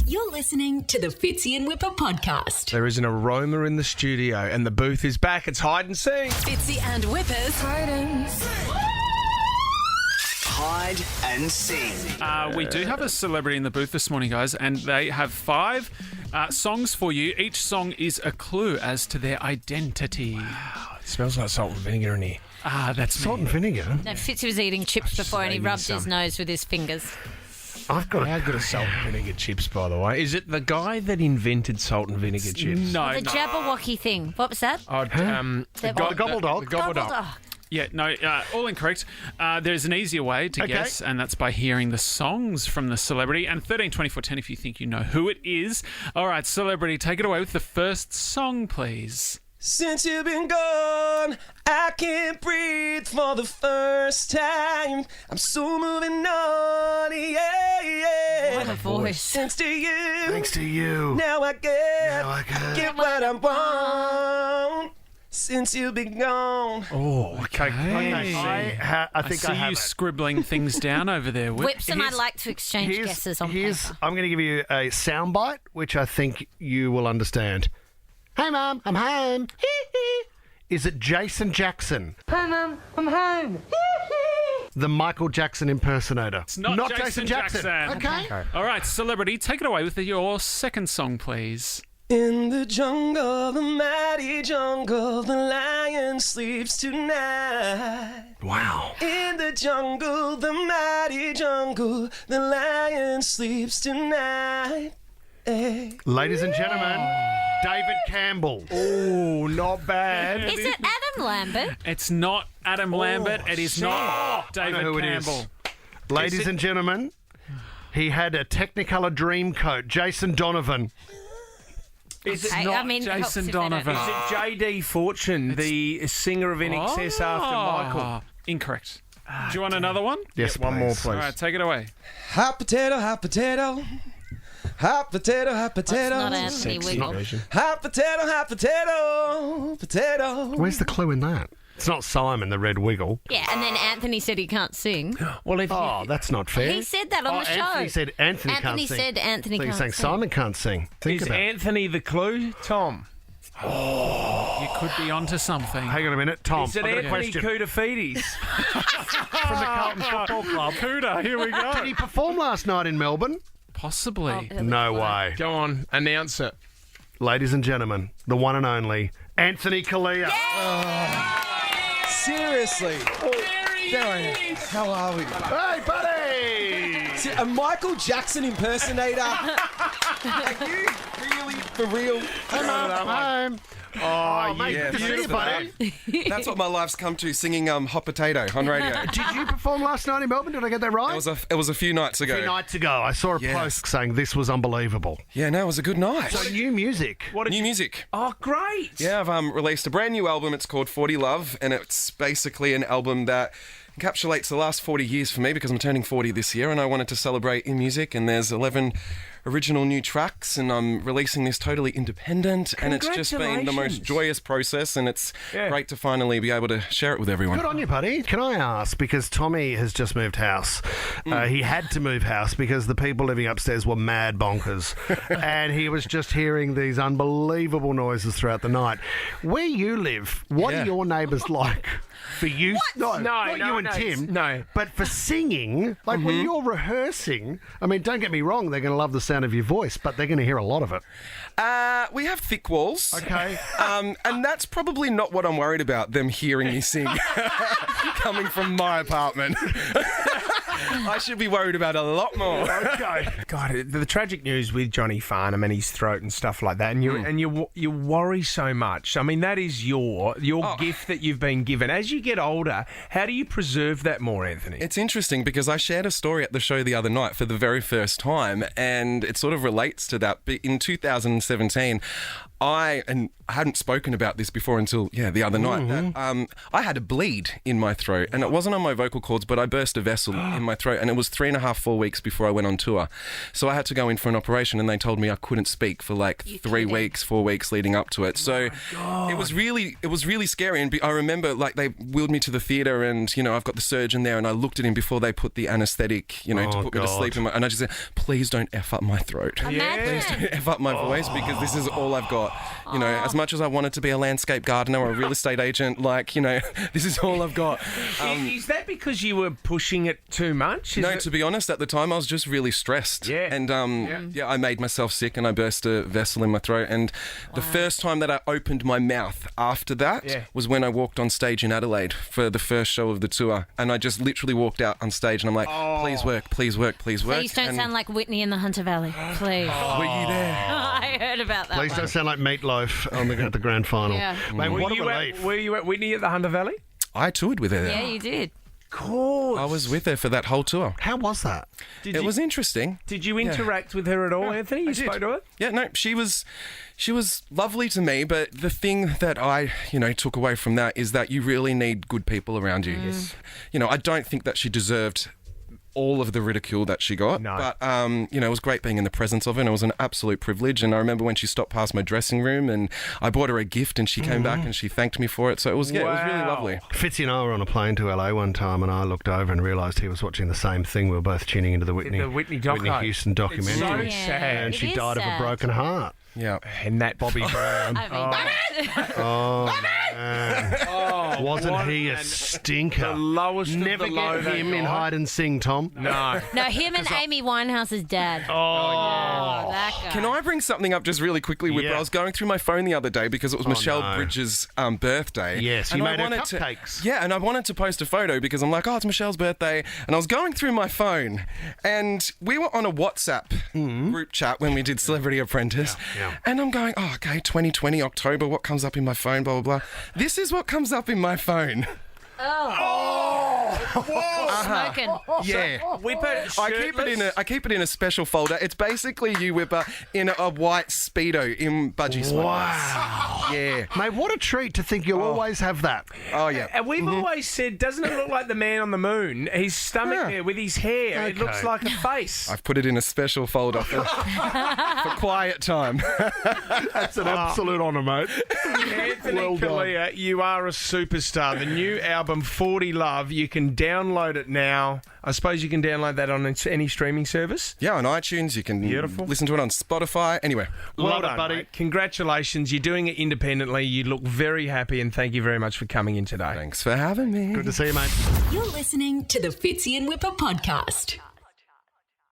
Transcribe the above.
You're listening to the Fitzy and Whipper podcast. There is an aroma in the studio and the booth is back. It's hide and seek. Fitzy and Whipper's Hide and Hide and Sing. We do have a celebrity in the booth this morning, guys, and they have 5 songs for you. Each song is a clue as to their identity. It smells like salt and vinegar in here. That's Salt me. and vinegar? No, Fitzy was eating chips before and he rubbed his some. nose with his fingers. I've got How good are salt and vinegar chips, by the way? Is it the guy that invented salt and vinegar chips? No, The no. Jabberwocky thing. What was that? The gobble dog. The gobble dog. Yeah, no, all incorrect. There's an easier way to guess, and that's by hearing the songs from the celebrity. And 13 24 10 if you think you know who it is. All right, celebrity, take it away with the first song, please. Since you've been gone, I can't breathe for the first time. I'm so moving on, yeah. What a voice. Thanks to you. Thanks to you. Now I get what I want. Since you've been gone. Oh, okay. I think see I have you it. scribbling things down over there, Whip. Whips and I like to exchange guesses on paper. I'm going to give you a soundbite, which I think you will understand. Hey, Mum, I'm home. Is it Jason Jackson? Hi, Mum, I'm home. The Michael Jackson impersonator. It's not Jason Jackson. Okay. All right, celebrity, take it away with your second song, please. In the jungle, the mighty jungle, the lion sleeps tonight. Wow. In the jungle, the mighty jungle, the lion sleeps tonight. Hey. Ladies and gentlemen, David Campbell. Oh, not bad. Is it Adam Lambert? It's not Adam Lambert. It is not David I know who Campbell. it is. Ladies and gentlemen, he had a Technicolor dream coat. Jason Donovan. Is it Okay, not I mean, it helps Jason if they don't Donovan? know. Is it J.D. Fortune, the singer of In Excess after Michael? Incorrect. Do you want another one? Yes, one more, please. All right, take it away. Hot potato, hot potato. Hot potato, hot potato. It's not Anthony Wiggle. Hot potato, hot potato. Potato. Where's the clue in that? It's not Simon, the Red Wiggle. Yeah, and then Anthony said he can't sing. Well, that's not fair. He said that on the show. Anthony said Anthony can't sing. said Anthony So you're can't saying sing. Simon can't sing. Think Is about it. Anthony the clue, Tom? You could be onto something. Hang on a minute, Tom. Is it I've got a Anthony question. Koutafidis? From the Carlton Football Club. Cuda, here we go. Did he perform last night in Melbourne? Possibly. No way. Go on, announce it. Ladies and gentlemen, the one and only Anthony Kalia. Seriously. Darren, how are we? Hey, buddy! A Michael Jackson impersonator. Are you really for real? Home. Oh, mate, yeah. good to see you, buddy. That's what my life's come to, singing Hot Potato on radio. Did you perform last night in Melbourne? Did I get that right? It was a few nights ago. A few nights ago. I saw a Yes. post saying this was unbelievable. Yeah, no, it was a good night. So new music. New music. Oh, great. Yeah, I've released a brand new album. It's called 40 Love, and it's basically an album that encapsulates the last 40 years for me because I'm turning 40 this year, and I wanted to celebrate in music, and there's 11 original new tracks, and I'm releasing this totally independent, and it's just been the most joyous process, and it's great to finally be able to share it with everyone. Good on you, buddy. Can I ask, because Tommy has just moved house, he had to move house because the people living upstairs were mad bonkers, and he was just hearing these unbelievable noises throughout the night. Where you live, what are your neighbours like? For you, not you and Tim. No. But for singing, like when you're rehearsing, I mean, don't get me wrong, they're going to love the sound of your voice, but they're going to hear a lot of it. We have thick walls. Okay. And that's probably not what I'm worried about, them hearing me sing coming from my apartment. I should be worried about a lot more. Okay. God, the tragic news with Johnny Farnham and his throat and stuff like that, and you worry so much. I mean, that is your gift that you've been given. As you get older, how do you preserve that more, Anthony? It's interesting because I shared a story at the show the other night for the very first time, and it sort of relates to that. But in 2017, I hadn't spoken about this before until the other night. That, I had a bleed in my throat, and it wasn't on my vocal cords, but I burst a vessel in my throat, and it was 3.5-4 weeks before I went on tour. So I had to go in for an operation, and they told me I couldn't speak for like 4 weeks leading up to it. So it was really scary. And I remember like they wheeled me to the theatre, and I've got the surgeon there, and I looked at him before they put the anaesthetic, to put me to sleep, and I just said, please don't F up my throat. Please don't F up my voice, because this is all I've got. As much as I wanted to be a landscape gardener or a real estate agent, this is all I've got. Is that because you were pushing it too much? To be honest, at the time I was just really stressed. Yeah. And I made myself sick, and I burst a vessel in my throat. And the first time that I opened my mouth after that was when I walked on stage in Adelaide for the first show of the tour. And I just literally walked out on stage, and I'm like, please work, please work, please work. Please don't sound like Whitney in the Hunter Valley. Please. Were you there? I heard about that. Please don't sound like Meatloaf at the grand final. Yeah. Mate, what a were relief. you at Whitney at the Hunter Valley? I toured with her there. Yeah, you did. Cool. I was with her for that whole tour. How was that? It was interesting. Did you interact with her at all, Anthony? You I did. spoke to her? Yeah, no, she was lovely to me, but the thing that I, took away from that is that you really need good people around you. Yes. I don't think that she deserved all of the ridicule that she got. No. But, it was great being in the presence of her, and it was an absolute privilege. And I remember when she stopped past my dressing room, and I bought her a gift, and she came back and she thanked me for it. So it was, it was really lovely. Fitzy and I were on a plane to LA one time, and I looked over and realised he was watching the same thing. We were both tuning into the Whitney Houston documentary. It's so sad. And she It is died of a sad. broken heart. Yeah. And that Bobby Brown. Wasn't he a stinker? The lowest of Never the low get that him in guy. hide and sing, Tom. No. No, him and Amy Winehouse's dad. Oh, that guy. Can I bring something up just really quickly, Whipper? Yeah. I was going through my phone the other day because it was Michelle Bridges' birthday. Yes, and you I made her wanted cupcakes. and I wanted to post a photo because I'm like, it's Michelle's birthday. And I was going through my phone, and we were on a WhatsApp group chat when we did Celebrity Apprentice. Yeah. And I'm going, 2020, October, what comes up in my phone, blah, blah, blah. This is what comes up in my phone. Smoking. Yeah. Whipper, I keep it in a special folder. It's basically you, Whipper, in a white Speedo in budgie smoke. Wow. Yeah. Mate, what a treat to think you'll always have that. Oh, yeah. And we've always said, doesn't it look like the man on the moon? His stomach there with his hair. It looks like a face. I've put it in a special folder for quiet time. That's an absolute honour, mate. Anthony Well done. Kalia, you are a superstar. The new album, 40 Love, you can download it now. I suppose you can download that on any streaming service. Yeah, on iTunes. You can Beautiful. listen to it on Spotify. Anyway. Well Love it, done, buddy. mate. Congratulations. You're doing it independently. You look very happy, and thank you very much for coming in today. Thanks for having me. Good to see you, mate. You're listening to the Fitzy and Whipper podcast.